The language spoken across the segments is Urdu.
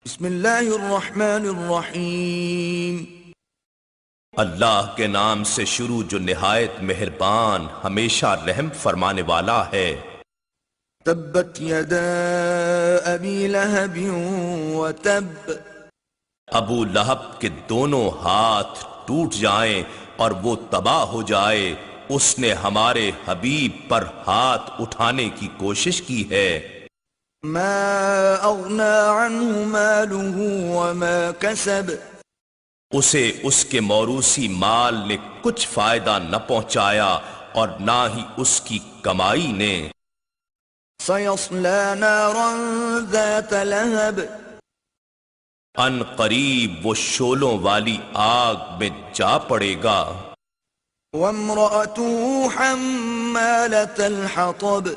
بسم اللہ الرحمن الرحیم۔ اللہ کے نام سے شروع جو نہایت مہربان ہمیشہ رحم فرمانے والا ہے۔ تبت یدا ابی لہب وتب، ابو لہب کے دونوں ہاتھ ٹوٹ جائیں اور وہ تباہ ہو جائے، اس نے ہمارے حبیب پر ہاتھ اٹھانے کی کوشش کی ہے۔ ما اغنى عنه ماله وما كسب، اسے اس کے موروثی مال نے کچھ فائدہ نہ پہنچایا اور نہ ہی اس کی کمائی نے۔ سيصلى نارا ذات لهب، ان قریب وہ شعلوں والی آگ میں جا پڑے گا۔ وامرأته حمالة الحطب،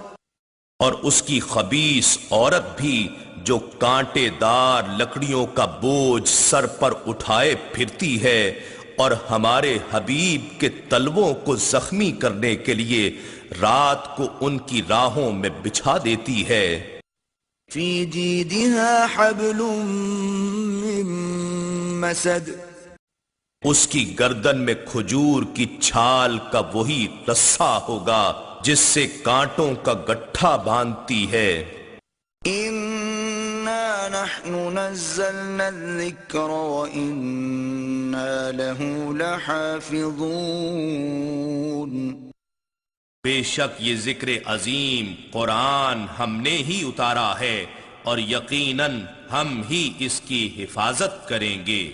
اور اس کی خبیث عورت بھی جو کانٹے دار لکڑیوں کا بوجھ سر پر اٹھائے پھرتی ہے اور ہمارے حبیب کے تلووں کو زخمی کرنے کے لیے رات کو ان کی راہوں میں بچھا دیتی ہے۔ في جيدها حبل من مسد، اس کی گردن میں کھجور کی چھال کا وہی رسا ہوگا جس سے کانٹوں کا گٹھا باندھتی ہے۔ إنا نحن نزلنا الذكر وإنا له لحافظون۔ بے شک یہ ذکر عظیم قرآن ہم نے ہی اتارا ہے اور یقیناً ہم ہی اس کی حفاظت کریں گے۔